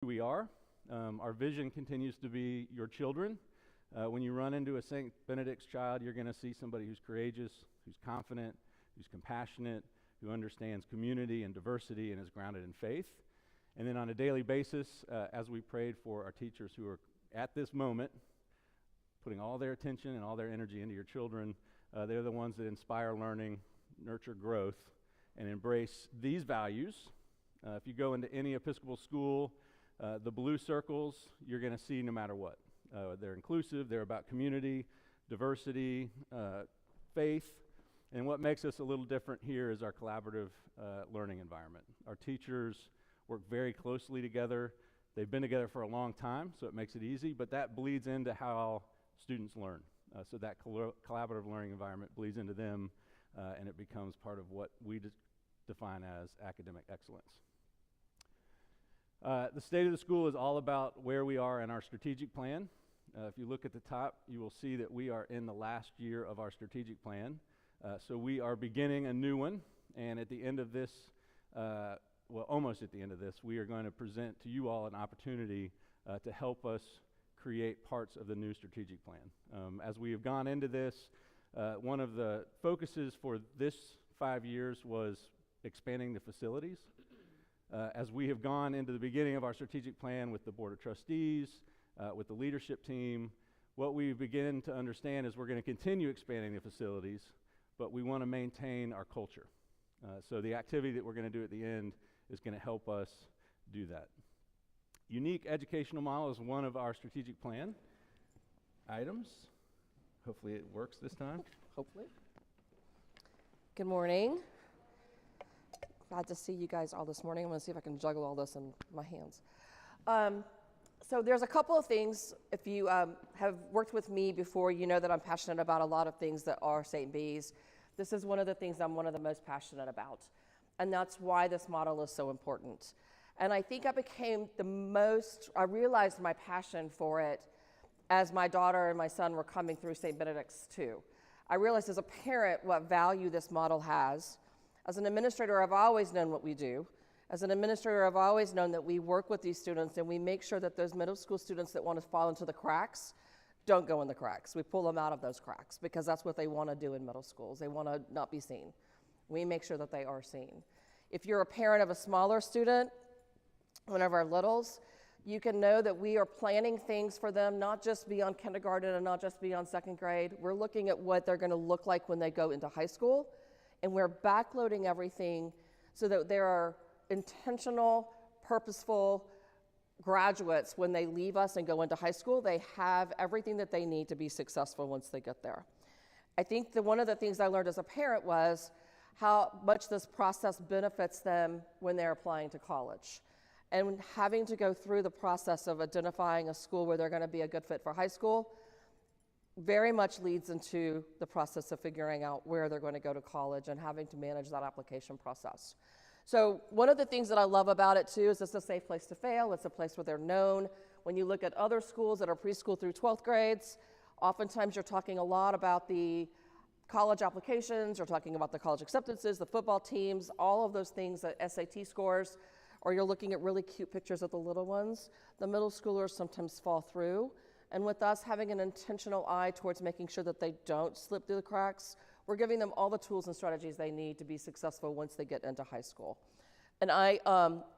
who we are. Our vision continues to be your children. When you run into a St. Benedict's child, you're going to see somebody who's courageous, who's confident, who's compassionate, who understands community and diversity and is grounded in faith. And then on a daily basis, as we prayed for our teachers who are at this moment putting all their attention and all their energy into your children, they're the ones that inspire learning, nurture growth, and embrace these values. If you go into any Episcopal school, the blue circles you're going to see no matter what. They're inclusive, they're about community, diversity, faith, and what makes us a little different here is our collaborative learning environment. Our teachers work very closely together. They've been together for a long time, so it makes it easy, but that bleeds into how students learn. So that collaborative learning environment bleeds into them, and it becomes part of what we define as academic excellence. The state of the school is all about where we are in our strategic plan. If you look at the top, you will see that we are in the last year of our strategic plan. So we are beginning a new one, and at the end of this, almost at the end of this, we are going to present to you all an opportunity to help us create parts of the new strategic plan. As we have gone into this, one of the focuses for this 5 years was expanding the facilities. As we have gone into the beginning of our strategic plan with the Board of Trustees, with the leadership team, what we begin to understand is we're going to continue expanding the facilities, but we want to maintain our culture. So the activity that we're going to do at the end is going to help us do that. Unique educational model is one of our strategic plan items. Hopefully it works this time. Hopefully. Good morning. Glad to see you guys all this morning. I'm going to see if I can juggle all this in my hands. So there's a couple of things. If you have worked with me before, you know that I'm passionate about a lot of things that are St. B's. This is one of the things I'm one of the most passionate about. And that's why this model is so important. And I think I realized my passion for it as my daughter and my son were coming through St. Benedict's too. I realized as a parent what value this model has. As an administrator, I've always known what we do. As an administrator, I've always known that we work with these students and we make sure that those middle school students that want to fall into the cracks don't go in the cracks. We pull them out of those cracks because that's what they want to do in middle schools. They want to not be seen. We make sure that they are seen. If you're a parent of a smaller student, one of our littles, you can know that we are planning things for them, not just beyond kindergarten and not just beyond second grade. We're looking at what they're going to look like when they go into high school, and we're backloading everything so that there are intentional, purposeful graduates when they leave us and go into high school. They have everything that they need to be successful once they get there. I think that one of the things I learned as a parent was how much this process benefits them when they're applying to college. And having to go through the process of identifying a school where they're going to be a good fit for high school very much leads into the process of figuring out where they're going to go to college and having to manage that application process. So one of the things that I love about it too is it's a safe place to fail. It's a place where they're known. When you look at other schools that are preschool through 12th grades, oftentimes you're talking a lot about the college applications, you're talking about the college acceptances, the football teams, all of those things, the SAT scores, or you're looking at really cute pictures of the little ones. The middle schoolers sometimes fall through. And with us having an intentional eye towards making sure that they don't slip through the cracks, we're giving them all the tools and strategies they need to be successful once they get into high school. And I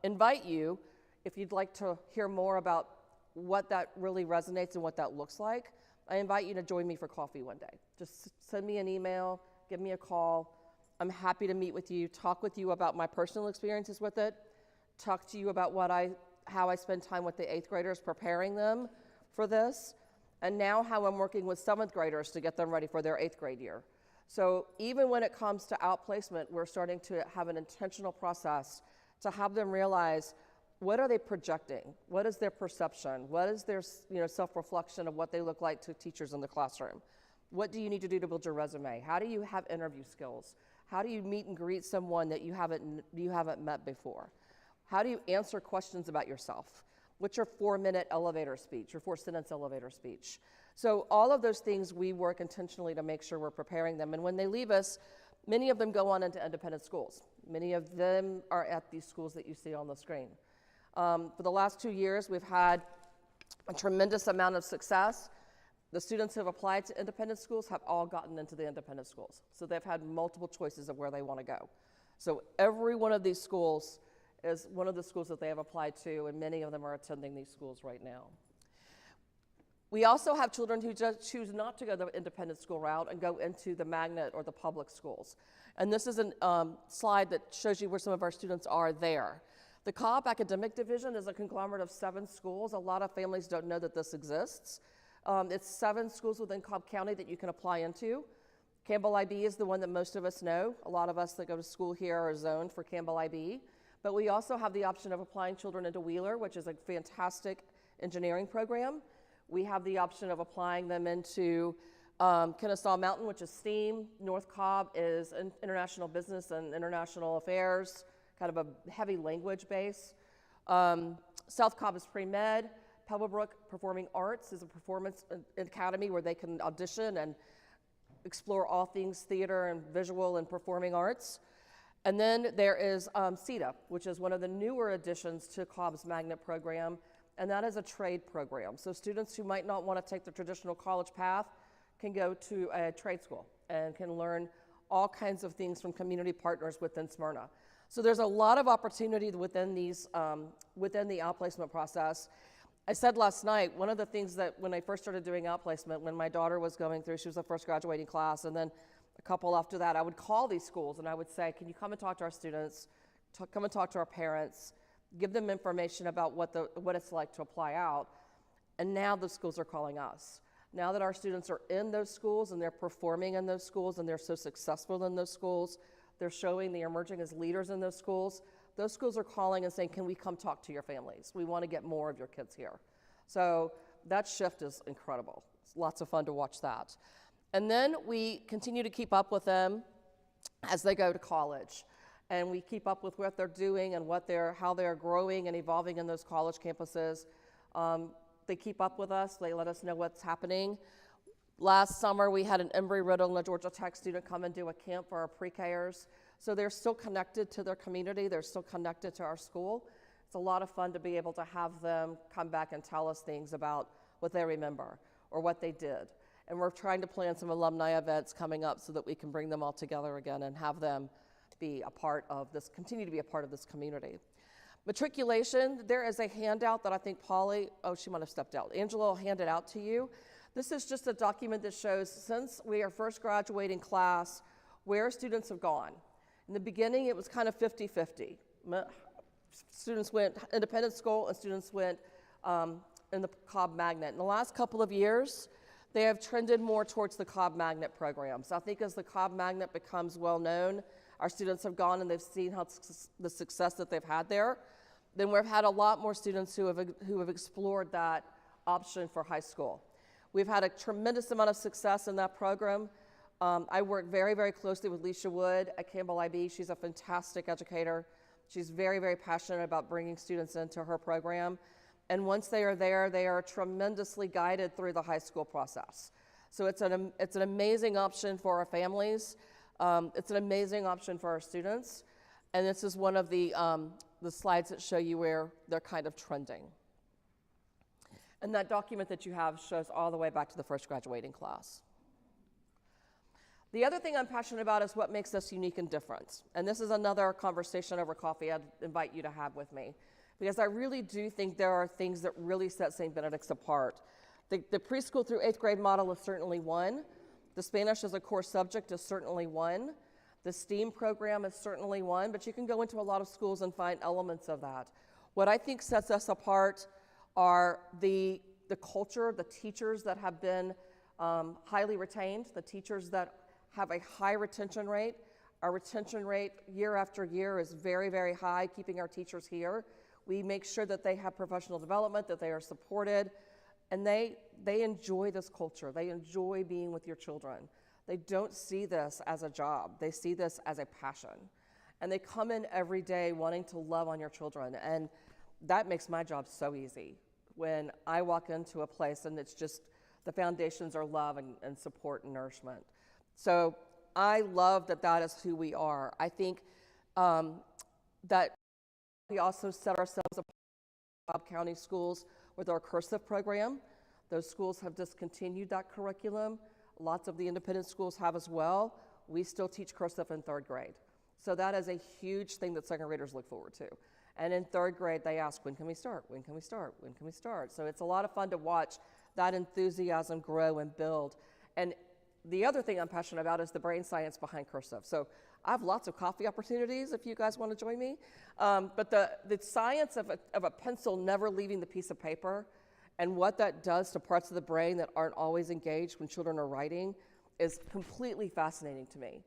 invite you, if you'd like to hear more about what that really resonates and what that looks like, I invite you to join me for coffee one day. Just send me an email, give me a call. I'm happy to meet with you, talk with you about my personal experiences with it, talk to you about how I spend time with the 8th graders preparing them for this, and now how I'm working with 7th graders to get them ready for their 8th grade year. So even when it comes to outplacement, we're starting to have an intentional process to have them realize what are they projecting? What is their perception? What is their self-reflection of what they look like to teachers in the classroom? What do you need to do to build your resume? How do you have interview skills? How do you meet and greet someone that you haven't met before? How do you answer questions about yourself? What's your 4-minute elevator speech, your 4-sentence elevator speech? So all of those things we work intentionally to make sure we're preparing them. And when they leave us, many of them go on into independent schools. Many of them are at these schools that you see on the screen. For the last 2 years, we've had a tremendous amount of success. The students who have applied to independent schools have all gotten into the independent schools. So they've had multiple choices of where they want to go. So every one of these schools is one of the schools that they have applied to, and many of them are attending these schools right now. We also have children who just choose not to go the independent school route and go into the magnet or the public schools. And this is a slide that shows you where some of our students are there. The Cobb Academic Division is a conglomerate of 7 schools. A lot of families don't know that this exists. It's 7 schools within Cobb County that you can apply into. Campbell IB is the one that most of us know. A lot of us that go to school here are zoned for Campbell IB. But we also have the option of applying children into Wheeler, which is a fantastic engineering program. We have the option of applying them into Kennesaw Mountain, which is STEAM. North Cobb is international business and international affairs, kind of a heavy language base. South Cobb is pre-med. Pebblebrook Performing Arts is a performance academy where they can audition and explore all things theater and visual and performing arts. And then there is CETA, which is one of the newer additions to Cobb's magnet program, and that is a trade program. So students who might not want to take the traditional college path can go to a trade school and can learn all kinds of things from community partners within Smyrna. So there's a lot of opportunity within these, within the outplacement process. I said last night, one of the things that when I first started doing outplacement, when my daughter was going through, she was the first graduating class, and then a couple after that, I would call these schools and I would say, can you come and talk to our students, come and talk to our parents, give them information about what it's like to apply out. And now the schools are calling us. Now that our students are in those schools and they're performing in those schools and they're so successful in those schools, they're showing, they're emerging as leaders in those schools are calling and saying, can we come talk to your families? We want to get more of your kids here. So that shift is incredible. It's lots of fun to watch that. And then we continue to keep up with them as they go to college. And we keep up with what they're doing and how they're growing and evolving in those college campuses. They keep up with us. They let us know what's happening. Last summer, we had an Embry-Riddle and a Georgia Tech student come and do a camp for our pre-Kers. So they're still connected to their community. They're still connected to our school. It's a lot of fun to be able to have them come back and tell us things about what they remember or what they did. And we're trying to plan some alumni events coming up so that we can bring them all together again and have them be a part of this, continue to be a part of this community. Matriculation, there is a handout that I think Polly, she might have stepped out. Angela will hand it out to you. This is just a document that shows since we are first graduating class, where students have gone. In the beginning, it was kind of 50-50. Students went independent school and students went in the Cobb Magnet. In the last couple of years, they have trended more towards the Cobb Magnet program. So I think as the Cobb Magnet becomes well known, our students have gone and they've seen the success that they've had there. Then we've had a lot more students who have explored that option for high school. We've had a tremendous amount of success in that program. I work very, very closely with Leisha Wood at Campbell IB. She's a fantastic educator. She's very, very passionate about bringing students into her program. And once they are there, they are tremendously guided through the high school process. So it's an amazing option for our families. It's an amazing option for our students. And this is one of the slides that show you where they're kind of trending. And that document that you have shows all the way back to the first graduating class. The other thing I'm passionate about is what makes us unique and different. And this is another conversation over coffee I'd invite you to have with me, because I really do think there are things that really set St. Benedict's apart. The preschool through 8th grade model is certainly one. The Spanish as a core subject is certainly one. The STEAM program is certainly one, but you can go into a lot of schools and find elements of that. What I think sets us apart are the culture, the teachers that have been highly retained, the teachers that have a high retention rate. Our retention rate year after year is very, very high, keeping our teachers here. We make sure that they have professional development, that they are supported, and they enjoy this culture. They enjoy being with your children. They don't see this as a job. They see this as a passion. And they come in every day wanting to love on your children, and that makes my job so easy. When I walk into a place and it's just the foundations are love and support and nourishment. So I love that is who we are. I think that we also set ourselves apart Cobb County schools with our cursive program. Those schools have discontinued that curriculum. Lots of the independent schools have as well. We still teach cursive in 3rd grade. So that is a huge thing that 2nd graders look forward to. And in 3rd grade, they ask, when can we start? When can we start? When can we start? So it's a lot of fun to watch that enthusiasm grow and build. And the other thing I'm passionate about is the brain science behind cursive. So I have lots of coffee opportunities if you guys want to join me. But the science of a pencil never leaving the piece of paper and what that does to parts of the brain that aren't always engaged when children are writing is completely fascinating to me.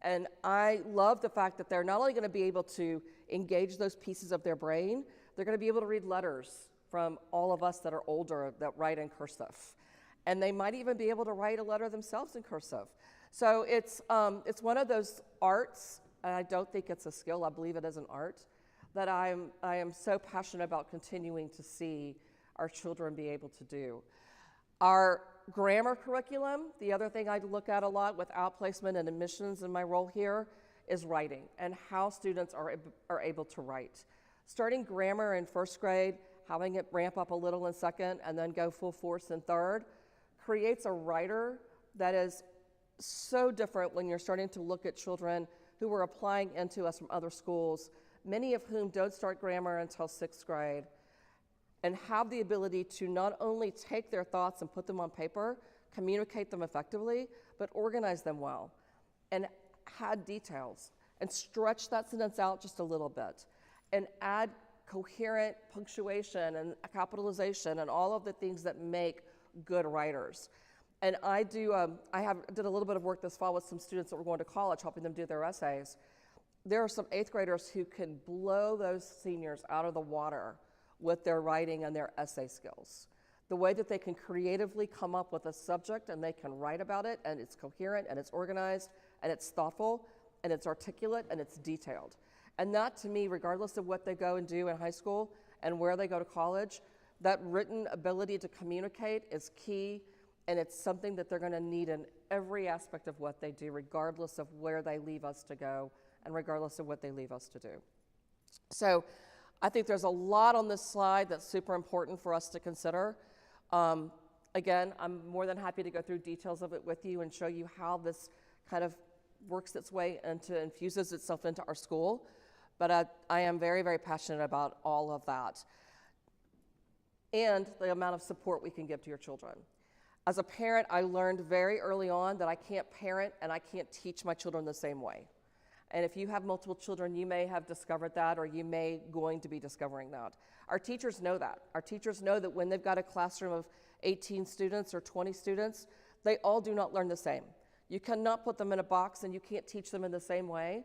And I love the fact that they're not only going to be able to engage those pieces of their brain, they're going to be able to read letters from all of us that are older that write in cursive. And they might even be able to write a letter themselves in cursive. So it's one of those arts, and I don't think it's a skill, I believe it is an art, that I am so passionate about continuing to see our children be able to do. Our grammar curriculum, the other thing I look at a lot with outplacement and admissions in my role here, is writing and how students are able to write. Starting grammar in 1st grade, having it ramp up a little in 2nd, and then go full force in 3rd, creates a writer that is so different when you're starting to look at children who are applying into us from other schools, many of whom don't start grammar until 6th grade, and have the ability to not only take their thoughts and put them on paper, communicate them effectively, but organize them well, and add details, and stretch that sentence out just a little bit, and add coherent punctuation and capitalization and all of the things that make good writers. And I did a little bit of work this fall with some students that were going to college, helping them do their essays. There are some 8th graders who can blow those seniors out of the water with their writing and their essay skills. The way that they can creatively come up with a subject and they can write about it, and it's coherent and it's organized and it's thoughtful and it's articulate and it's detailed. And that, to me, regardless of what they go and do in high school and where they go to college, that written ability to communicate is key, and it's something that they're going to need in every aspect of what they do, regardless of where they leave us to go and regardless of what they leave us to do. So I think there's a lot on this slide that's super important for us to consider. Again, I'm more than happy to go through details of it with you and show you how this kind of works its way into, infuses itself into our school. But I am very, very passionate about all of that and the amount of support we can give to your children. As a parent, I learned very early on that I can't parent and I can't teach my children the same way. And if you have multiple children, you may have discovered that, or you may going to be discovering that. Our teachers know that. Our teachers know that when they've got a classroom of 18 students or 20 students, they all do not learn the same. You cannot put them in a box and you can't teach them in the same way.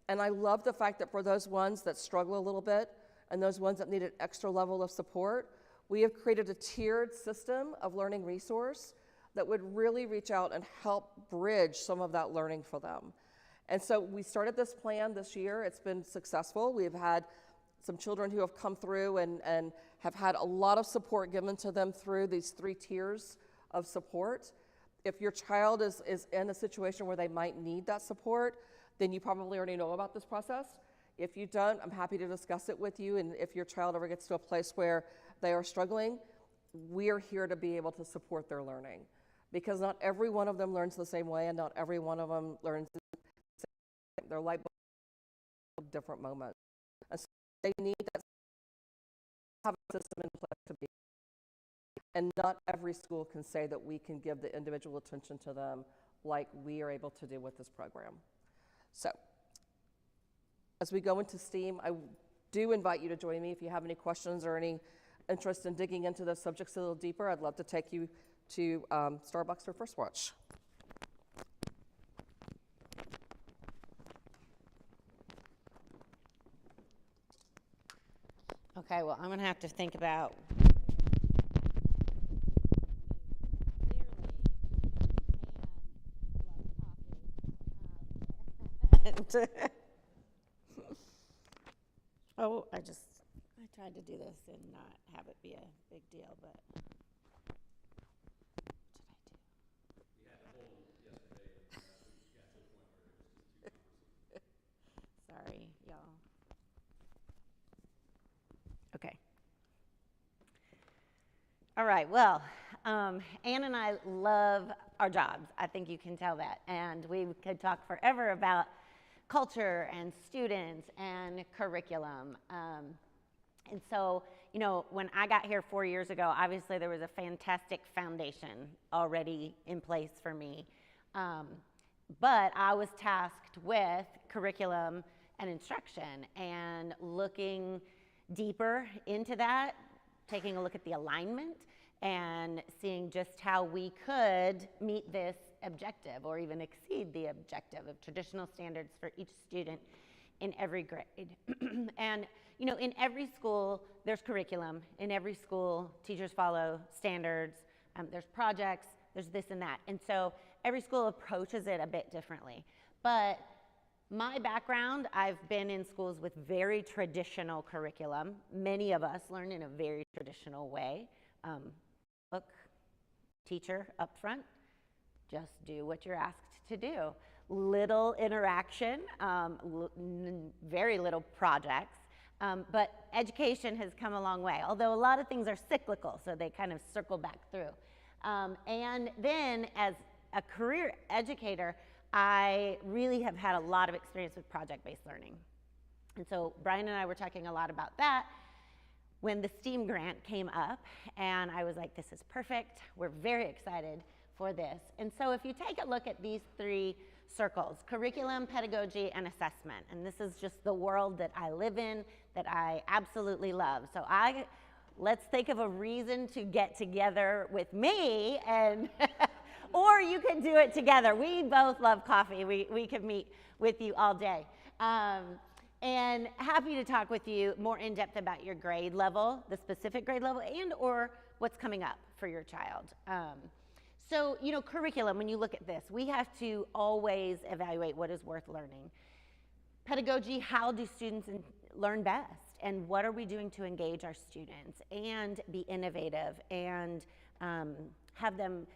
And I love the fact that for those ones that struggle a little bit and those ones that need an extra level of support, we have created a tiered system of learning resource that would really reach out and help bridge some of that learning for them. And so we started this plan this year. It's been successful. We've had some children who have come through and have had a lot of support given to them through these 3 tiers of support. If your child is in a situation where they might need that support, then you probably already know about this process. If you don't, I'm happy to discuss it with you. And if your child ever gets to a place where they are struggling, we are here to be able to support their learning. Because not every one of them learns the same way, and not every one of them learns the same. They're like different moments. And so they need that have a system in place to be. And not every school can say that we can give the individual attention to them like we are able to do with this program. So, as we go into STEAM, I do invite you to join me if you have any questions or any interest in digging into those subjects a little deeper. I'd love to take you to Starbucks for First Watch. Okay, well, I'm going to have to think about oh, I tried to do this and not have it be a big deal, but what did I do? We had a poll yesterday, and we got to a point where it was just too complicated. Sorry, y'all. Okay. All right, well, Ann and I love our jobs. I think you can tell that. And we could talk forever about culture and students and curriculum. And so, you know, when I got here 4 years ago, obviously there was a fantastic foundation already in place for me. But I was tasked with curriculum and instruction and looking deeper into that, taking a look at the alignment and seeing just how we could meet this objective or even exceed the objective of traditional standards for each student in every grade. And, you know, in every school, there's curriculum. In every school, teachers follow standards. There's projects, there's this and that. And so every school approaches it a bit differently. But my background, I've been in schools with very traditional curriculum. Many of us learn in a very traditional way. Look, teacher up front, just do what you're asked to do. Little interaction, very little projects, but education has come a long way, although a lot of things are cyclical, so they kind of circle back through. And then as a career educator, I really have had a lot of experience with project-based learning. And so Brian and I were talking a lot about that when the STEAM grant came up, and I was like, this is perfect. We're very excited for this. And so if you take a look at these three circles, curriculum, pedagogy, and assessment, and this is just the world that I live in, that I absolutely love. So let's think of a reason to get together with me, and or you can do it together. We both love coffee. We could meet with you all day. And happy to talk with you more in depth about your grade level, the specific grade level, and or what's coming up for your child. So, you know, curriculum, when you look at this, we have to always evaluate what is worth learning. Pedagogy, how do students learn best? And what are we doing to engage our students and be innovative and have them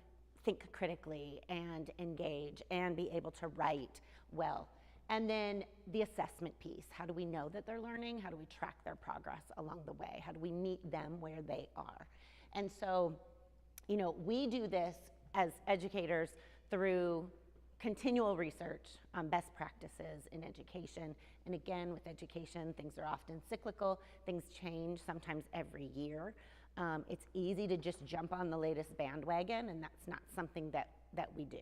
think critically and engage and be able to write well? And then the assessment piece. How do we know that they're learning? How do we track their progress along the way? How do we meet them where they are? And so, you know, we do this as educators through continual research on best practices in education. And again, with education, things are often cyclical. Things change sometimes every year. It's easy to just jump on the latest bandwagon, and that's not something that we do,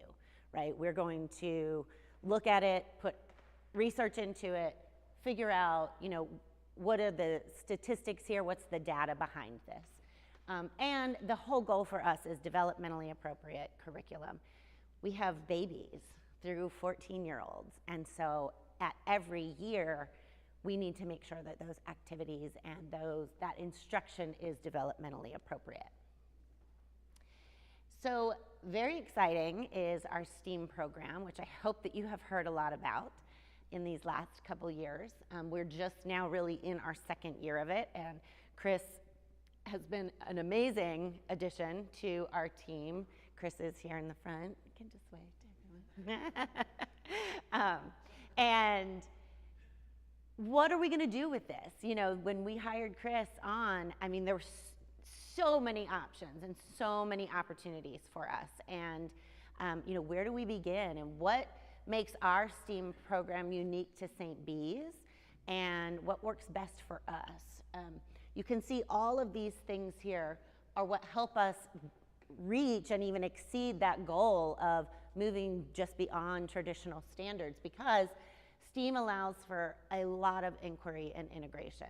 right? We're going to look at it, put research into it, figure out, you know, what are the statistics here, what's the data behind this. And the whole goal for us is developmentally appropriate curriculum. We have babies through 14-year-olds, and so at every year, we need to make sure that those activities and that instruction is developmentally appropriate. So very exciting is our STEAM program, which I hope that you have heard a lot about in these last couple years. We're just now really in our second year of it, and Chris has been an amazing addition to our team. Chris is here in the front. You can just wave to everyone. And what are we going to do with this? You know, when we hired Chris on, I mean, there were so many options and so many opportunities for us. And, you know, where do we begin? And what makes our STEAM program unique to St. Bees? And what works best for us? You can see all of these things here are what help us reach and even exceed that goal of moving just beyond traditional standards, because STEAM allows for a lot of inquiry and integration.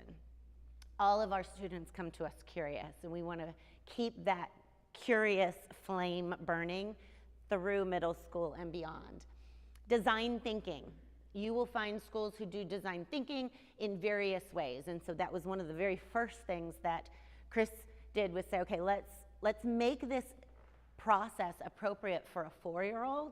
All of our students come to us curious, and we want to keep that curious flame burning through middle school and beyond. Design thinking. You will find schools who do design thinking in various ways, and so that was one of the very first things that Chris did, was say, okay, let's make this process appropriate for a 4-year-old,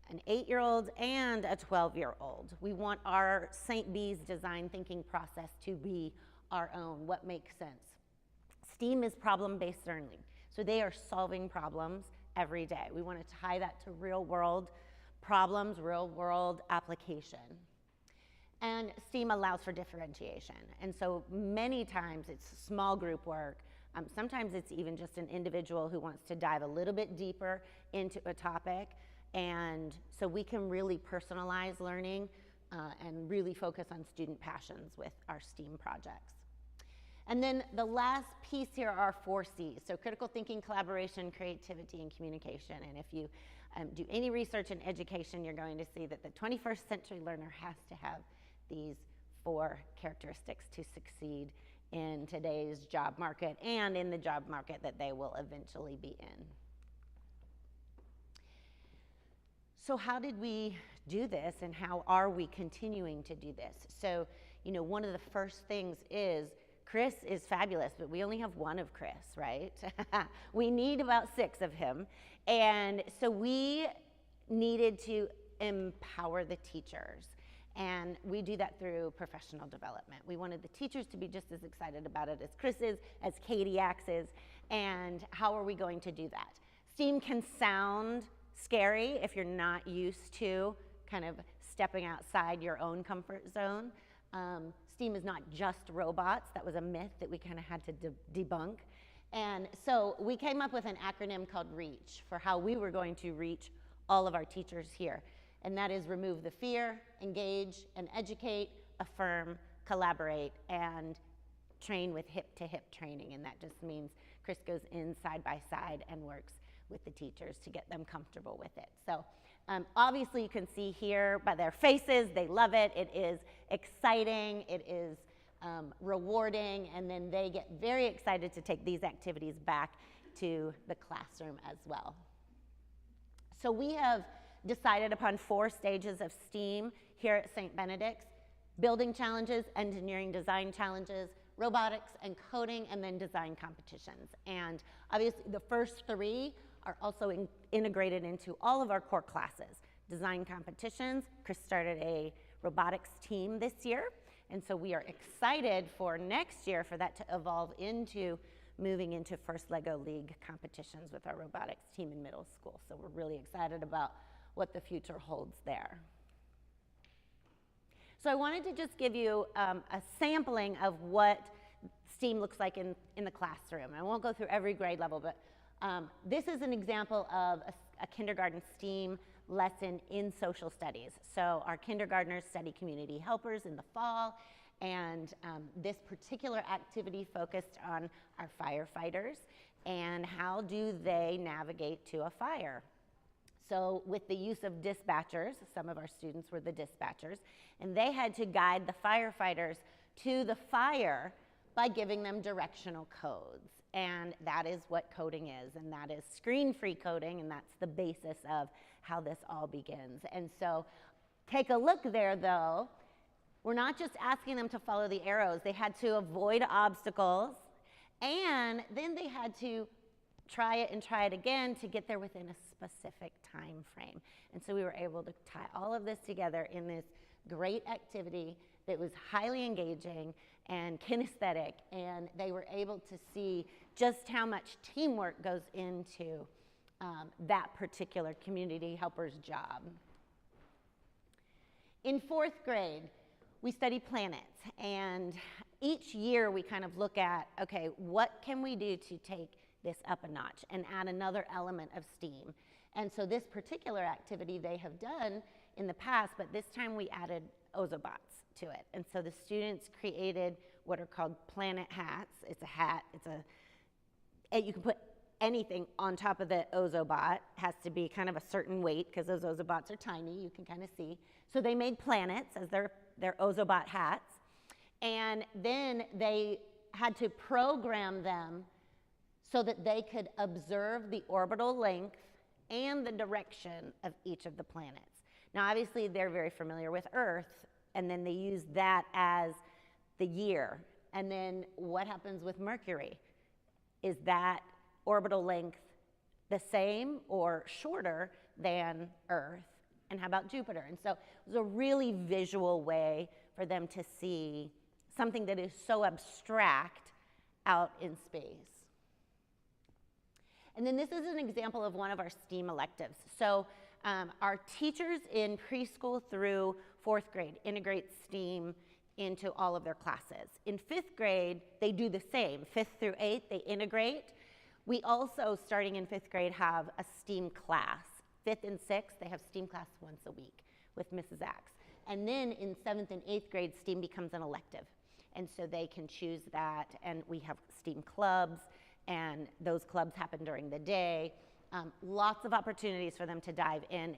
an 8-year-old, and a 12-year-old. We want our St. Bees design thinking process to be our own, what makes sense. STEAM is problem-based learning, so they are solving problems every day. We want to tie that to real-world problems, real-world application. And STEAM allows for differentiation, and so many times it's small group work, Sometimes it's even just an individual who wants to dive a little bit deeper into a topic, and so we can really personalize learning and really focus on student passions with our STEAM projects. And then the last piece here are 4 C's, so critical thinking, collaboration, creativity, and communication. And if you do any research in education, you're going to see that the 21st century learner has to have these 4 characteristics to succeed in today's job market and in the job market that they will eventually be in. So how did we do this, and how are we continuing to do this? So, one of the first things is Chris is fabulous, but we only have 1 of Chris, right? We need about 6 of him. And so we needed to empower the teachers. And we do that through professional development. We wanted the teachers to be just as excited about it as Chris is, as Katie Axe is. And how are we going to do that? STEAM can sound scary if you're not used to kind of stepping outside your own comfort zone. STEAM is not just robots. That was a myth that we kind of had to debunk. And so we came up with an acronym called REACH for how we were going to reach all of our teachers here. And that is remove the fear, engage and educate, affirm, collaborate, and train with hip-to-hip training. And that just means Chris goes in side by side and works with the teachers to get them comfortable with it. So obviously you can see here by their faces, they love it. It is exciting, it is rewarding, and then they get very excited to take these activities back to the classroom as well. So we have decided upon 4 stages of STEAM here at St. Benedict's: building challenges, engineering design challenges, robotics and coding, and then design competitions. And obviously the first 3 are also integrated into all of our core classes. Design competitions, Chris started a robotics team this year, and so we are excited for next year for that to evolve into moving into first LEGO League competitions with our robotics team in middle school. So we're really excited about what the future holds there. So I wanted to just give you a sampling of what STEAM looks like in the classroom. I won't go through every grade level, but this is an example of a kindergarten STEAM lesson in social studies. So our kindergartners study community helpers in the fall, and this particular activity focused on our firefighters and how do they navigate to a fire. So with the use of dispatchers, some of our students were the dispatchers, and they had to guide the firefighters to the fire by giving them directional codes. And that is what coding is, and that is screen-free coding, and that's the basis of how this all begins. And so take a look there, though. We're not just asking them to follow the arrows. They had to avoid obstacles, and then they had to try it again to get there within a specific time frame. And so we were able to tie all of this together in this great activity that was highly engaging and kinesthetic, and they were able to see just how much teamwork goes into that particular community helper's job. In 4th grade, we study planets, and each year we kind of look at, okay, what can we do to take this up a notch and add another element of STEAM? And so this particular activity they have done in the past, but this time we added Ozobots to it. And so the students created what are called planet hats. It's a hat, you can put anything on top of the Ozobot. It has to be kind of a certain weight because those Ozobots are tiny, you can kind of see. So they made planets as their Ozobot hats, and then they had to program them so that they could observe the orbital length and the direction of each of the planets. Now, obviously, they're very familiar with Earth, and then they use that as the year. And then what happens with Mercury? Is that orbital length the same or shorter than Earth? And how about Jupiter? And so it was a really visual way for them to see something that is so abstract out in space. And then this is an example of one of our STEAM electives. So our teachers in preschool through 4th grade integrate STEAM into all of their classes. In 5th grade, they do the same. 5th through 8th, they integrate. We also, starting in 5th grade, have a STEAM class. 5th and 6th, they have STEAM class once a week with Mrs. Axe. And then in 7th and 8th grade, STEAM becomes an elective. And so they can choose that, and we have STEAM clubs, and those clubs happen during the day. Lots of opportunities for them to dive in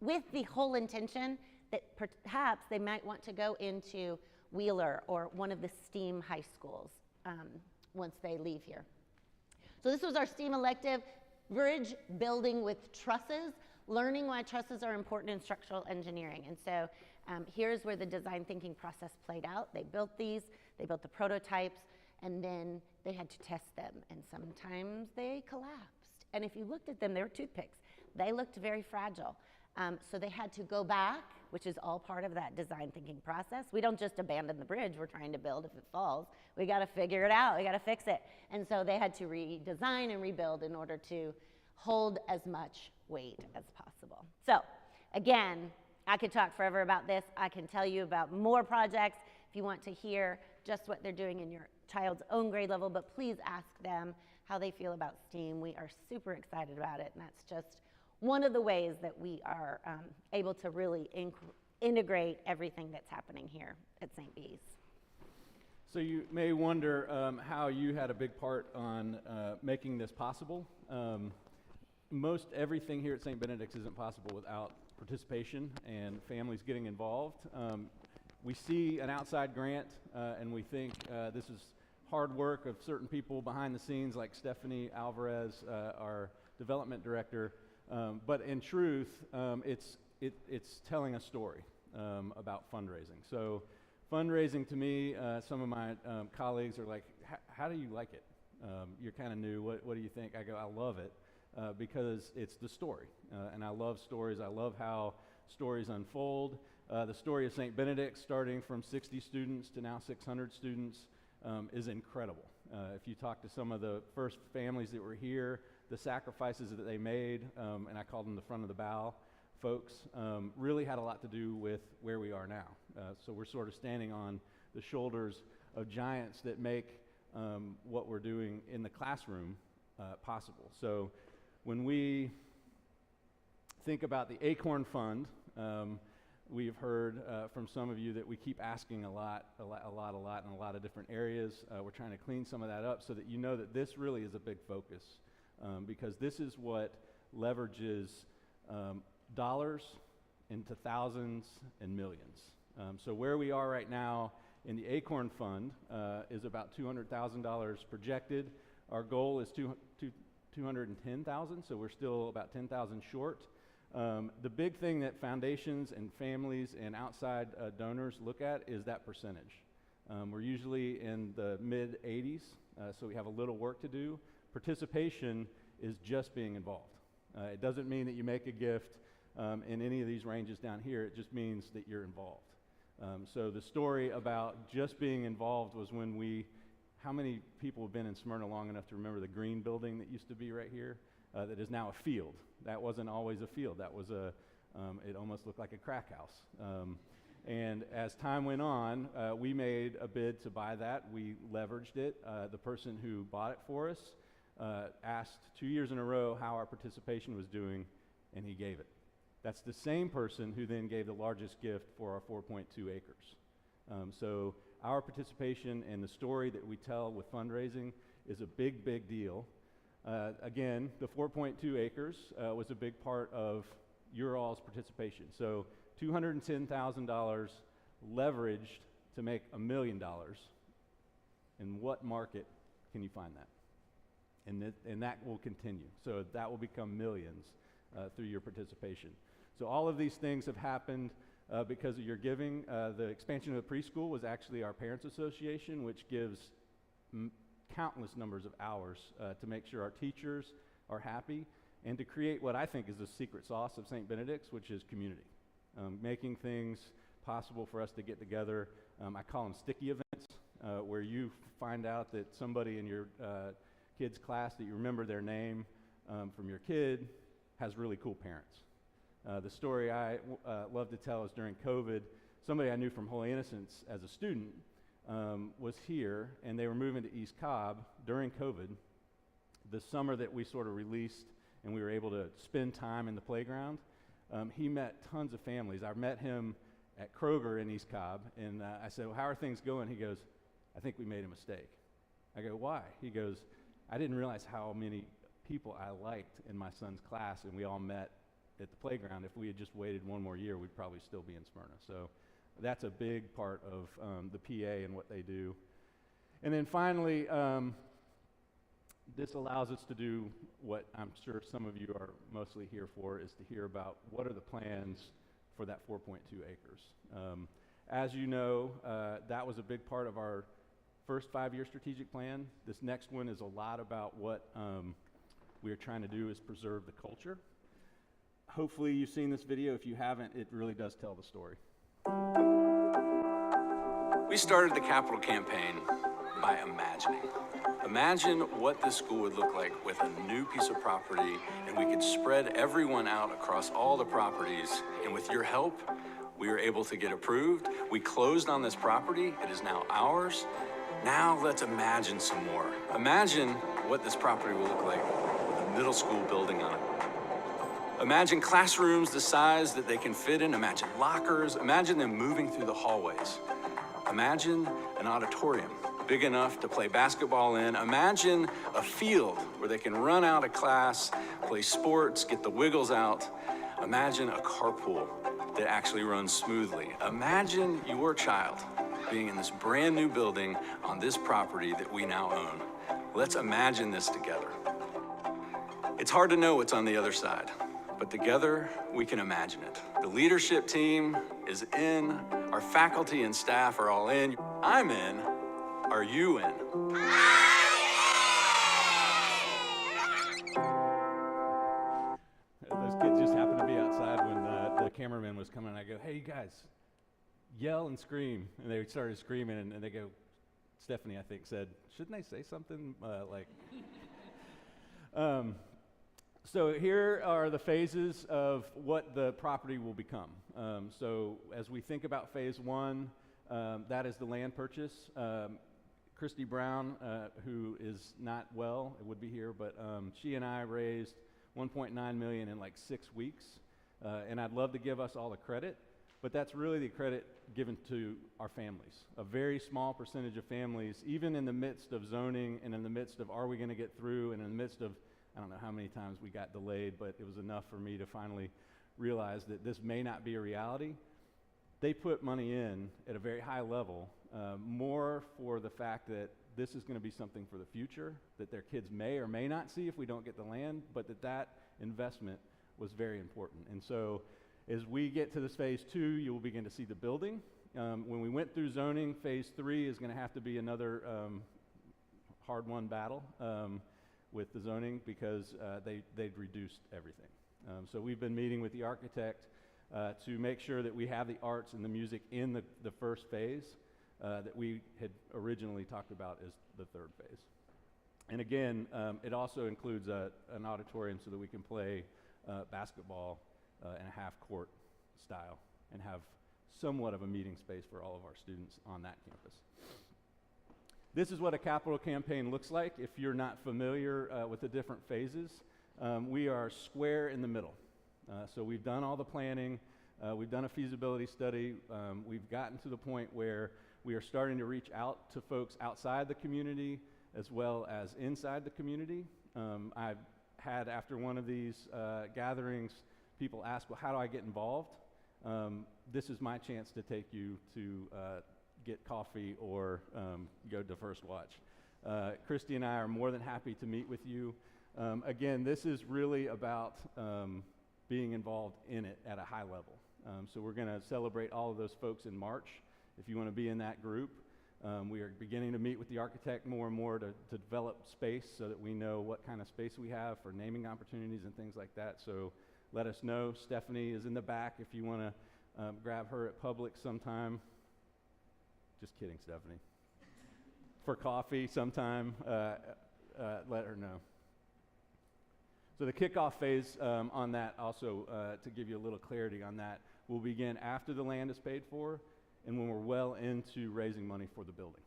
with the whole intention that perhaps they might want to go into Wheeler or one of the STEAM high schools once they leave here. So this was our STEAM elective, bridge building with trusses, learning why trusses are important in structural engineering. And so here's where the design thinking process played out. They built these, they built the prototypes, and then they had to test them. And sometimes they collapsed. And if you looked at them, they were toothpicks. They looked very fragile. So they had to go back, which is all part of that design thinking process. We don't just abandon the bridge we're trying to build if it falls. We got to figure it out. We got to fix it. And so they had to redesign and rebuild in order to hold as much weight as possible. So again, I could talk forever about this. I can tell you about more projects if you want to hear just what they're doing in your child's own grade level, but please ask them how they feel about STEAM. We are super excited about it, and that's just one of the ways that we are able to really integrate everything that's happening here at St. Bees. So you may wonder how you had a big part on making this possible. Most everything here at St. Benedict's isn't possible without participation and families getting involved. We see an outside grant and we think this is hard work of certain people behind the scenes like Stephanie Alvarez, our development director. But in truth, it's telling a story about fundraising. So fundraising to me, some of my colleagues are like, how do you like it? You're kind of new. What do you think? I go, I love it because it's the story. And I love stories. I love how stories unfold. The story of St. Benedict, starting from 60 students to now 600 students, is incredible. If you talk to some of the first families that were here, the sacrifices that they made, and I call them the front of the bow folks, really had a lot to do with where we are now. So we're sort of standing on the shoulders of giants that make what we're doing in the classroom possible. So when we think about the Acorn Fund, we've heard from some of you that we keep asking a lot in a lot of different areas. We're trying to clean some of that up so that you know that this really is a big focus. Because this is what leverages dollars into thousands and millions. So where we are right now in the Acorn Fund is about $200,000 projected. Our goal is $210,000, so we're still about $10,000 short. The big thing that foundations and families and outside donors look at is that percentage. We're usually in the mid-80s, so we have a little work to do. Participation is just being involved. It doesn't mean that you make a gift in any of these ranges down here. It just means that you're involved. So the story about just being involved was when how many people have been in Smyrna long enough to remember the green building that used to be right here that is now a field? That wasn't always a field. That was it almost looked like a crack house. And as time went on, we made a bid to buy that. We leveraged it. The person who bought it for us asked 2 years in a row how our participation was doing, and he gave it. That's the same person who then gave the largest gift for our 4.2 acres. So our participation and the story that we tell with fundraising is a big, big deal. Again, the 4.2 acres was a big part of your all's participation. So $210,000 leveraged to make $1 million. In what market can you find that? And that will continue. So that will become millions through your participation. So all of these things have happened because of your giving. The expansion of the preschool was actually our Parents Association, which gives countless numbers of hours to make sure our teachers are happy and to create what I think is the secret sauce of St. Benedict's, which is community. Making things possible for us to get together. I call them sticky events, where you find out that somebody in your kid's class that you remember their name from your kid has really cool parents. The story I love to tell is during COVID, somebody I knew from Holy Innocents as a student was here, and they were moving to East Cobb during COVID. The summer that we sort of released and we were able to spend time in the playground, he met tons of families. I met him at Kroger in East Cobb, and I said, well, how are things going? He goes, I think we made a mistake. I go, why? He goes, I didn't realize how many people I liked in my son's class, and we all met at the playground. If we had just waited one more year, we'd probably still be in Smyrna. So that's a big part of the PA and what they do. And then finally, this allows us to do what I'm sure some of you are mostly here for, is to hear about what are the plans for that 4.2 acres. As you know, that was a big part of our first 5-year strategic plan. This next one is a lot about what we are trying to do is preserve the culture. Hopefully you've seen this video. If you haven't, it really does tell the story. We started the capital campaign by imagining. Imagine what this school would look like with a new piece of property, and we could spread everyone out across all the properties. And with your help, we were able to get approved. We closed on this property. It is now ours. Now let's imagine some more. Imagine what this property will look like with a middle school building on it. Imagine classrooms the size that they can fit in. Imagine lockers. Imagine them moving through the hallways. Imagine an auditorium big enough to play basketball in. Imagine a field where they can run out of class, play sports, get the wiggles out. Imagine a carpool that actually runs smoothly. Imagine your child being in this brand new building on this property that we now own. Let's imagine this together. It's hard to know what's on the other side, but together we can imagine it. The leadership team is in, our faculty and staff are all in. I'm in. Are you in? Those kids just happened to be outside when the cameraman was coming. I go, hey, you guys, yell and scream. And they started screaming, and they go, Stephanie, I think, said, shouldn't I say something So here are the phases of what the property will become. So as we think about phase 1, that is the land purchase. Christy Brown, who is not well, would be here, but she and I raised $1.9 million in like 6 weeks. And I'd love to give us all the credit, but that's really the credit given to our families. A very small percentage of families, even in the midst of zoning and in the midst of are we going to get through, and in the midst of, I don't know how many times we got delayed, but it was enough for me to finally realize that this may not be a reality. They put money in at a very high level, more for the fact that this is going to be something for the future, that their kids may or may not see if we don't get the land, but that investment was very important. And so as we get to this phase 2, you will begin to see the building. When we went through zoning, phase 3 is going to have to be another hard-won battle with the zoning because they'd reduced everything. So we've been meeting with the architect to make sure that we have the arts and the music in the first phase that we had originally talked about as the third phase. And again, it also includes an auditorium so that we can play basketball in a half-court style and have somewhat of a meeting space for all of our students on that campus. This is what a capital campaign looks like. If you're not familiar with the different phases, we are square in the middle. So we've done all the planning, we've done a feasibility study, we've gotten to the point where we are starting to reach out to folks outside the community as well as inside the community. I've had, after one of these gatherings, people ask, well, how do I get involved? This is my chance to take you to get coffee or go to First Watch. Christy and I are more than happy to meet with you. Again, this is really about being involved in it at a high level. So we're going to celebrate all of those folks in March. If you want to be in that group, we are beginning to meet with the architect more and more to develop space so that we know what kind of space we have for naming opportunities and things like that. So let us know. Stephanie is in the back if you want to grab her at Publix sometime. Just kidding, Stephanie. For coffee sometime, let her know. So the kickoff phase on that also, to give you a little clarity on that, will begin after the land is paid for and when we're well into raising money for the building.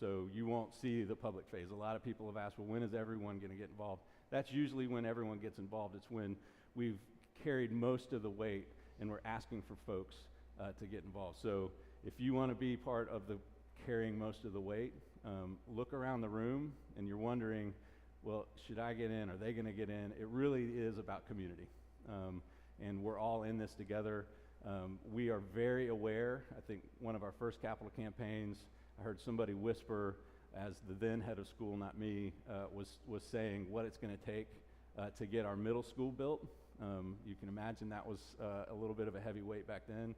So you won't see the public phase. A lot of people have asked, well, when is everyone going to get involved? That's usually when everyone gets involved. It's when we've carried most of the weight and we're asking for folks to get involved. So if you want to be part of the carrying most of the weight, look around the room and you're wondering, well, should I get in? Are they going to get in? It really is about community. And we're all in this together. We are very aware. I think one of our first capital campaigns, I heard somebody whisper, as the then head of school, not me, was saying what it's going to take to get our middle school built. You can imagine that was a little bit of a heavy weight back then.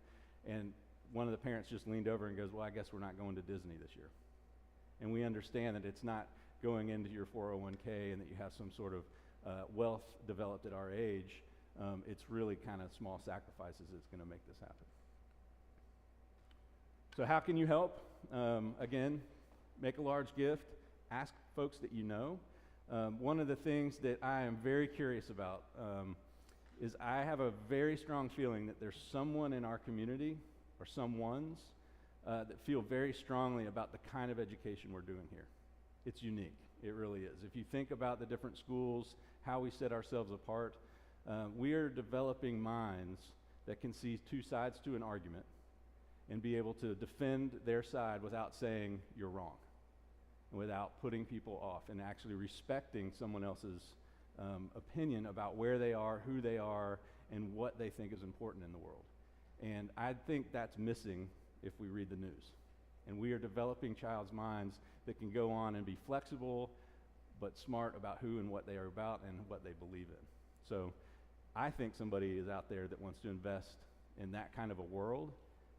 And one of the parents just leaned over and goes, well, I guess we're not going to Disney this year. And we understand that it's not going into your 401k and that you have some sort of wealth developed at our age. It's really kind of small sacrifices that's going to make this happen. So how can you help? Again, make a large gift. Ask folks that you know. One of the things that I am very curious about is I have a very strong feeling that there's someone in our community, or someones, that feel very strongly about the kind of education we're doing here. It's unique. It really is. If you think about the different schools, how we set ourselves apart, we are developing minds that can see two sides to an argument and be able to defend their side without saying you're wrong, without putting people off, and actually respecting someone else's opinion about where they are, who they are, and what they think is important in the world. And I think that's missing if we read the news. And we are developing child's minds that can go on and be flexible but smart about who and what they are about and what they believe in. So I think somebody is out there that wants to invest in that kind of a world,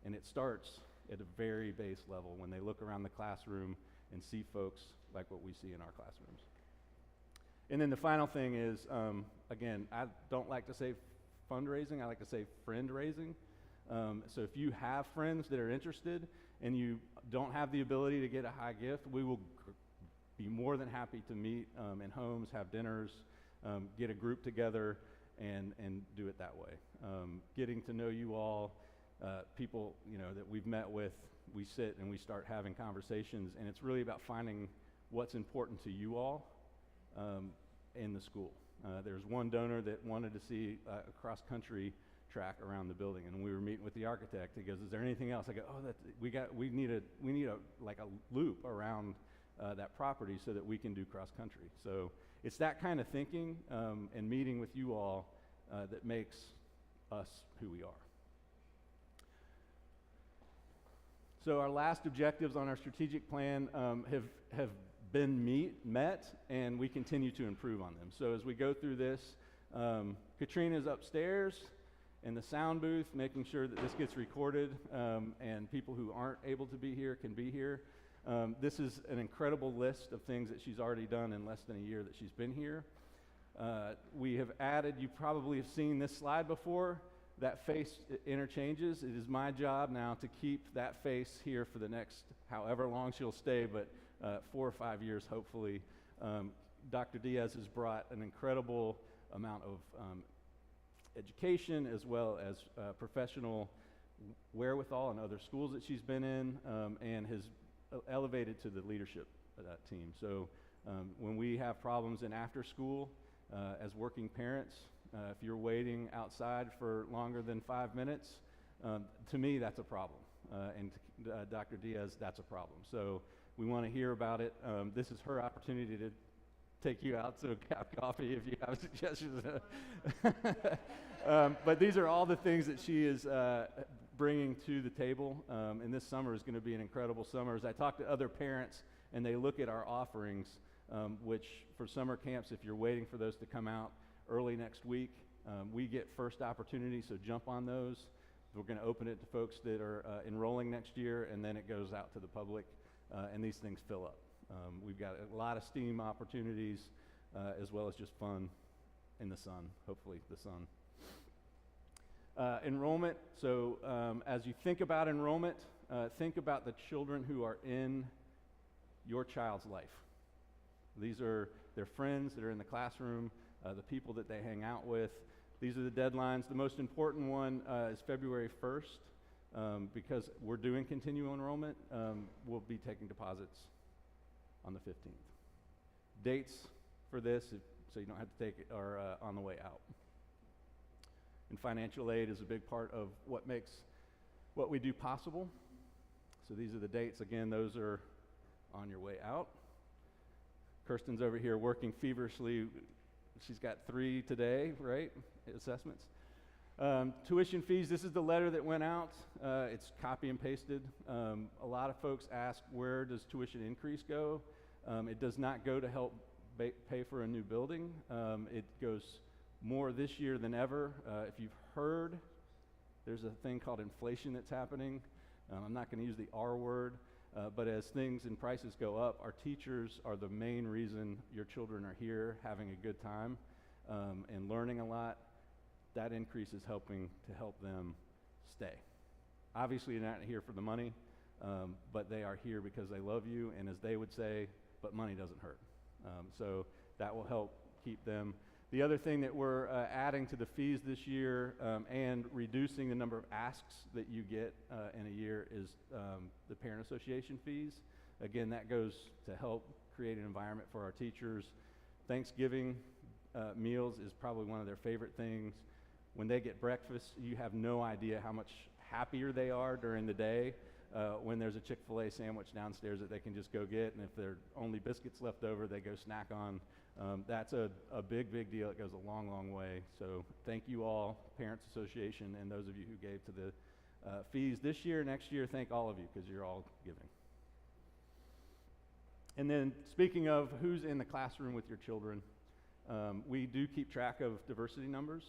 and it starts at a very base level when they look around the classroom and see folks like what we see in our classrooms. And then the final thing is, again, I don't like to say fundraising, I like to say friend raising. So if you have friends that are interested and you don't have the ability to get a high gift, we will be more than happy to meet in homes, have dinners, get a group together and do it that way. Getting to know you all, people that we've met with, we sit and we start having conversations, and it's really about finding what's important to you all in the school. There's one donor that wanted to see a cross-country track around the building, and when we were meeting with the architect, he goes, "Is there anything else?" I go, "Oh, we need a like a loop around that property so that we can do cross-country." So it's that kind of thinking and meeting with you all that makes us who we are. So our last objectives on our strategic plan have been met, and we continue to improve on them. So as we go through this, Katrina's upstairs in the sound booth, making sure that this gets recorded, and people who aren't able to be here can be here. This is an incredible list of things that she's already done in less than a year that she's been here. We have added, you probably have seen this slide before, that face interchanges. It is my job now to keep that face here for the next however long she'll stay, but 4 or 5 years hopefully. Dr. Diaz has brought an incredible amount of education as well as professional wherewithal in other schools that she's been in, and has elevated to the leadership of that team. So when we have problems in after school as working parents, if you're waiting outside for longer than 5 minutes, to me that's a problem, and to Dr. Diaz, that's a problem. So we want to hear about it. This is her opportunity to take you out to a cup of coffee if you have suggestions. But these are all the things that she is bringing to the table, and this summer is going to be an incredible summer. As I talk to other parents and they look at our offerings, which for summer camps, if you're waiting for those to come out early next week, we get first opportunity, so jump on those. We're going to open it to folks that are enrolling next year, and then it goes out to the public, and these things fill up. We've got a lot of STEAM opportunities, as well as just fun in the sun, hopefully the sun. Enrollment, so as you think about enrollment, think about the children who are in your child's life. These are their friends that are in the classroom, the people that they hang out with. These are the deadlines. The most important one is February 1st. because we're doing continual enrollment, we'll be taking deposits on the 15th. Dates for this, so you don't have to take it, are on the way out. And financial aid is a big part of what makes what we do possible. So these are the dates. Again, those are on your way out. Kirsten's over here working feverishly. She's got 3 today, right? Assessments. Tuition fees, this is the letter that went out. It's copy and pasted. A lot of folks ask, where does tuition increase go? It does not go to help pay for a new building. It goes more this year than ever. If you've heard, there's a thing called inflation that's happening. I'm not going to use the R word, but as things and prices go up, our teachers are the main reason your children are here having a good time and learning a lot. That increase is helping to help them stay. Obviously, you're not here for the money, but they are here because they love you, and as they would say, but money doesn't hurt. So that will help keep them. The other thing that we're adding to the fees this year and reducing the number of asks that you get in a year is the Parent Association fees. Again, that goes to help create an environment for our teachers. Thanksgiving meals is probably one of their favorite things. When they get breakfast, you have no idea how much happier they are during the day when there's a Chick-fil-A sandwich downstairs that they can just go get, and if there are only biscuits left over, they go snack on. That's a big, big deal. It goes a long, long way. So thank you all, Parents Association, and those of you who gave to the fees this year. Next year, thank all of you because you're all giving. And then speaking of who's in the classroom with your children, we do keep track of diversity numbers.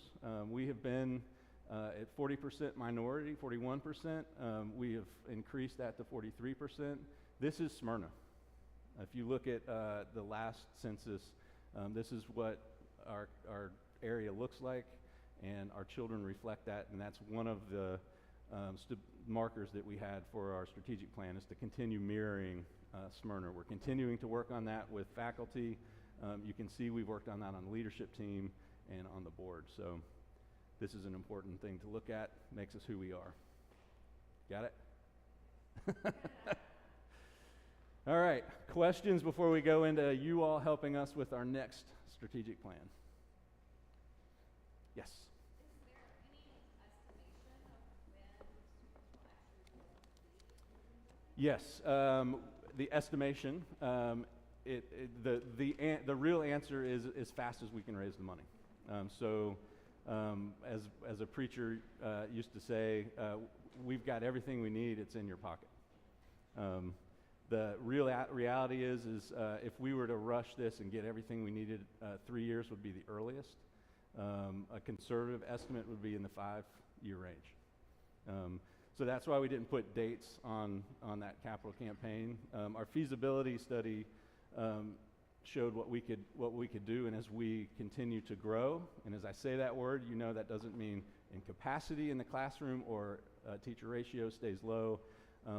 We have been at 40% minority, 41%. We have increased that to 43%. This is Smyrna. If you look at the last census, this is what our area looks like, and our children reflect that, and that's one of the markers that we had for our strategic plan, is to continue mirroring Smyrna. We're continuing to work on that with faculty. You can see we've worked on that on the leadership team and on the board. So this is an important thing to look at, makes us who we are. Got it? All right, questions before we go into you all helping us with our next strategic plan? Yes? Is there any estimation of when students will actually Yes, the estimation, the real answer is as fast as we can raise the money. As a preacher used to say, we've got everything we need, it's in your pocket. The real reality is if we were to rush this and get everything we needed, 3 years would be the earliest. A conservative estimate would be in the 5-year range. So that's why we didn't put dates on that capital campaign. Our feasibility study showed what we could do, and as we continue to grow, and as I say that word, you know that doesn't mean in capacity in the classroom or teacher ratio stays low,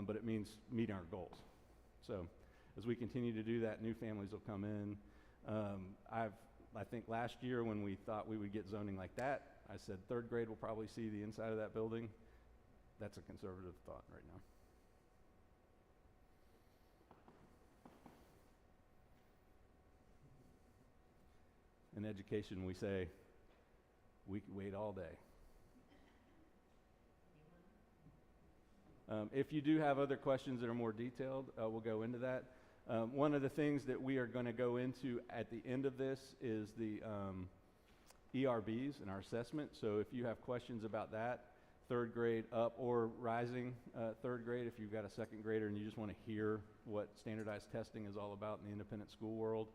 but it means meeting our goals. So as we continue to do that, new families will come in. I think last year when we thought we would get zoning like that, I said 3rd grade will probably see the inside of that building. That's a conservative thought right now. In education, we say, we can wait all day. If you do have other questions that are more detailed, we'll go into that. One of the things that we are going to go into at the end of this is the ERBs and our assessment. So if you have questions about that, 3rd grade up or rising 3rd grade, if you've got a 2nd grader and you just want to hear what standardized testing is all about in the independent school world,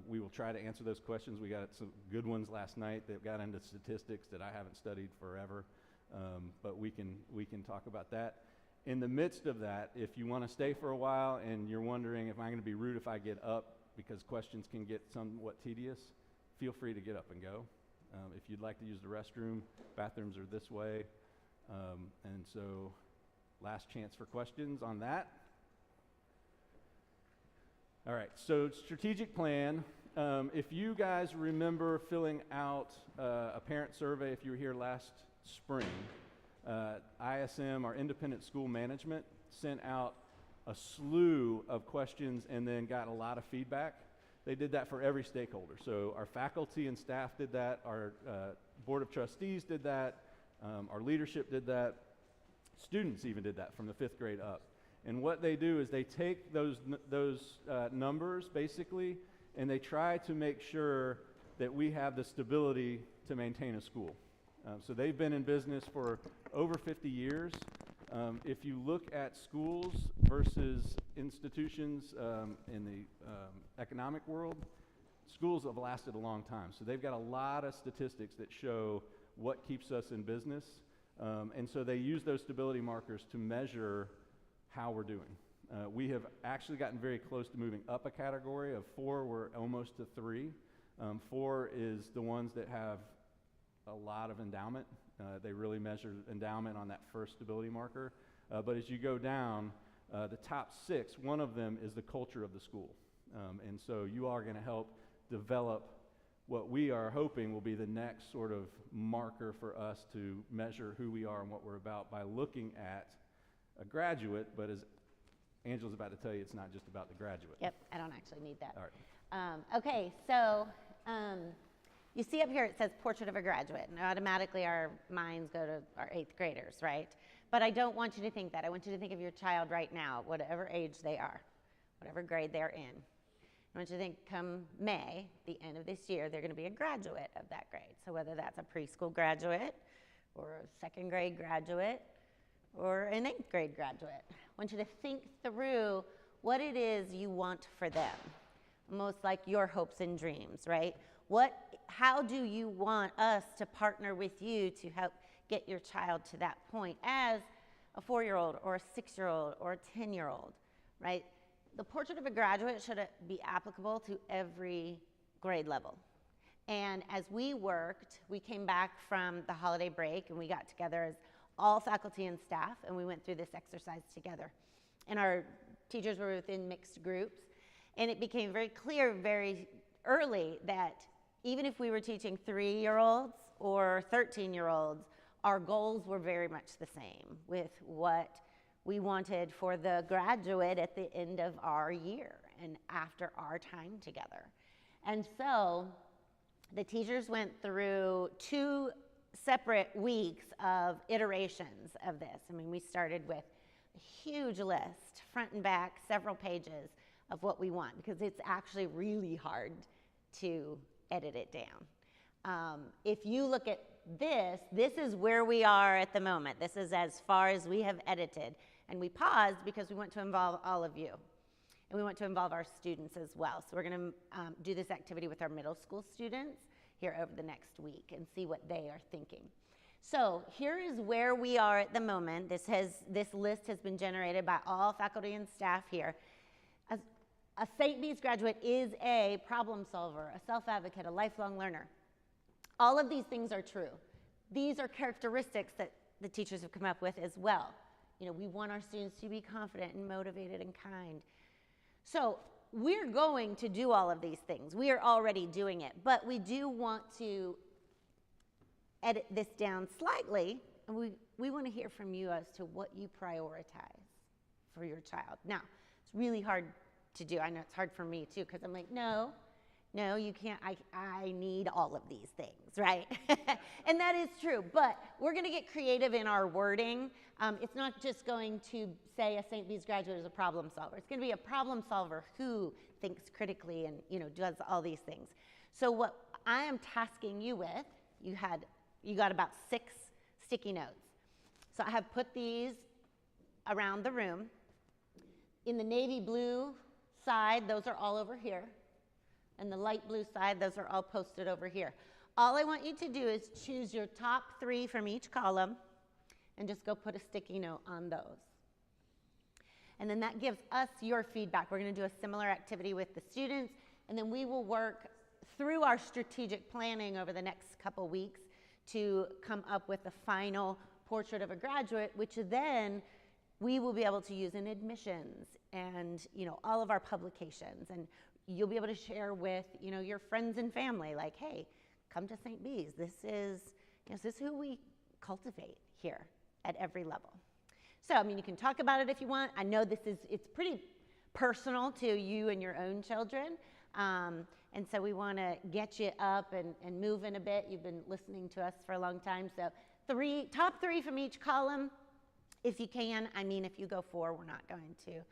we will try to answer those questions. We got some good ones last night that got into statistics that I haven't studied forever, but we can talk about that. In the midst of that, if you want to stay for a while and you're wondering if I'm going to be rude if I get up because questions can get somewhat tedious, feel free to get up and go. If you'd like to use the restroom, bathrooms are this way. And so last chance for questions on that. All right, so strategic plan. If you guys remember filling out a parent survey if you were here last spring, ISM, our independent school management, sent out a slew of questions and then got a lot of feedback. They did that for every stakeholder. So our faculty and staff did that, our board of trustees did that, our leadership did that, students even did that from the 5th grade up. And what they do is they take those numbers basically, and they try to make sure that we have the stability to maintain a school. So they've been in business for over 50 years. If you look at schools versus institutions in the economic world, schools have lasted a long time. So they've got a lot of statistics that show what keeps us in business. And so they use those stability markers to measure how we're doing. We have actually gotten very close to moving up a category. Of 4, we're almost to 3. 4 is the ones that have a lot of endowment. They really measure endowment on that first stability marker. But as you go down, the top 6, one of them is the culture of the school. And so you are going to help develop what we are hoping will be the next sort of marker for us to measure who we are and what we're about by looking at a graduate. But as Angela's about to tell you, it's not just about the graduate. Yep, I don't actually need that. All right. Okay, so you see up here it says Portrait of a Graduate, and automatically our minds go to our 8th graders, right? But I don't want you to think that. I want you to think of your child right now, whatever age they are, whatever grade they're in. I want you to think come May, the end of this year, they're going to be a graduate of that grade. So whether that's a preschool graduate or a 2nd grade graduate or an 8th grade graduate, I want you to think through what it is you want for them, almost like your hopes and dreams, right? How do you want us to partner with you to help get your child to that point as a 4-year-old or a 6-year-old or a 10-year-old, right? The Portrait of a Graduate should be applicable to every grade level. And as we came back from the holiday break and we got together as all faculty and staff and we went through this exercise together. And our teachers were within mixed groups. And it became very clear very early that even if we were teaching 3-year-olds or 13-year-olds, our goals were very much the same with what we wanted for the graduate at the end of our year and after our time together. And so the teachers went through 2 separate weeks of iterations of this. I mean, we started with a huge list, front and back, several pages of what we want, because it's actually really hard to edit it down. If you look at this is where we are at the moment. This is as far as we have edited. And we paused because we want to involve all of you. And we want to involve our students as well. So we're going to do this activity with our middle school students here over the next week and see what they are thinking. So here is where we are at the moment. This list has been generated by all faculty and staff here. A St. Bede's graduate is a problem solver, a self-advocate, a lifelong learner. All of these things are true. These are characteristics that the teachers have come up with as well. You know, we want our students to be confident and motivated and kind. So we're going to do all of these things. We are already doing it, but we do want to edit this down slightly, and we want to hear from you as to what you prioritize for your child. Now, it's really hard to do. I know it's hard for me too, because I'm like, no, you can't. I need all of these things, right? And that is true, but we're going to get creative in our wording. It's not just going to say a St. Bede's graduate is a problem solver. It's going to be a problem solver who thinks critically and, does all these things. So what I am tasking you with, you got about 6 sticky notes. So I have put these around the room. In the navy blue side, those are all over here. And the light blue side, those are all posted over here. All I want you to do is choose your top 3 from each column and just go put a sticky note on those. And then that gives us your feedback. We're going to do a similar activity with the students, and then we will work through our strategic planning over the next couple weeks to come up with the final portrait of a graduate, which then we will be able to use in admissions and all of our publications, and you'll be able to share with your friends and family, like, hey, come to St. Bede's. This is who we cultivate here at every level. So, I mean, you can talk about it if you want. I know it's pretty personal to you and your own children. And so we want to get you up and moving a bit. You've been listening to us for a long time. So top three from each column, if you can. I mean, if you go 4, we're not going to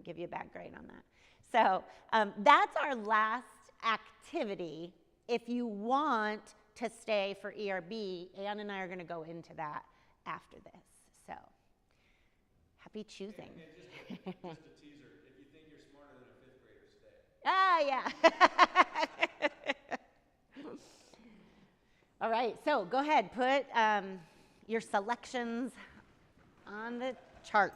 give you a bad grade on that. So that's our last activity. If you want to stay for ERB, Ann and I are going to go into that after this. So happy choosing. And just a teaser, if you think you're smarter than a 5th grader, stay. Ah, yeah. All right, so go ahead, put your selections on the chart.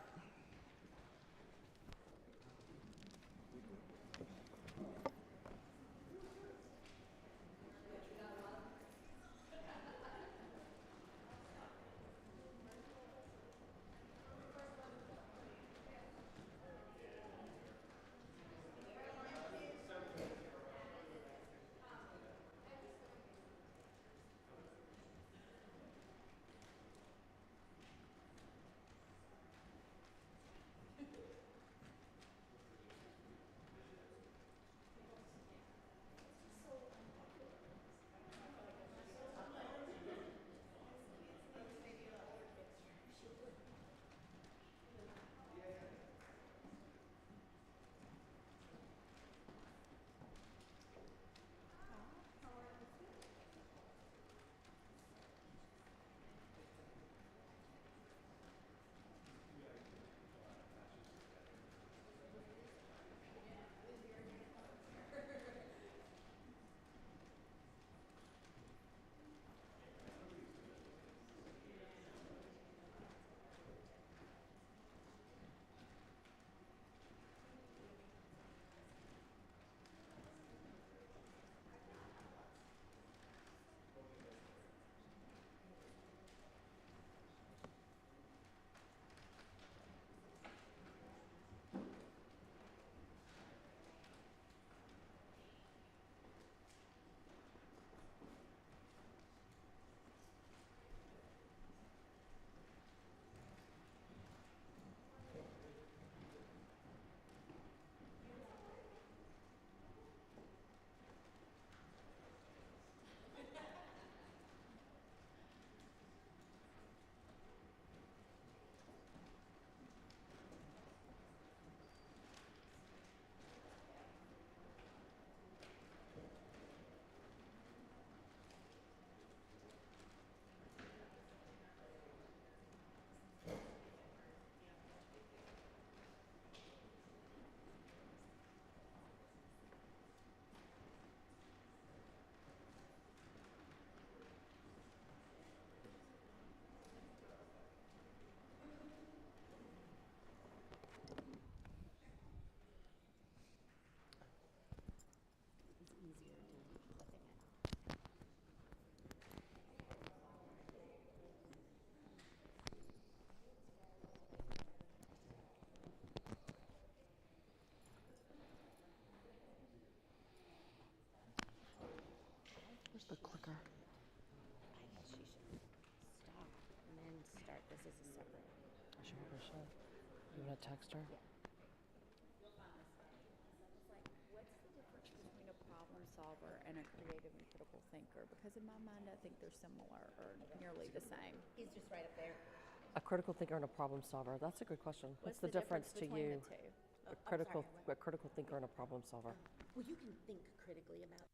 The clicker. She should stop and then start this as a separate. She probably should. You want to text her? What's the difference between a problem solver and a creative and critical thinker? Because in my mind, I think they're similar or nearly the same. He's just right up there. A critical thinker and a problem solver. That's a good question. What's the difference to between you? the two? A critical thinker and a problem solver. Well, you can think critically about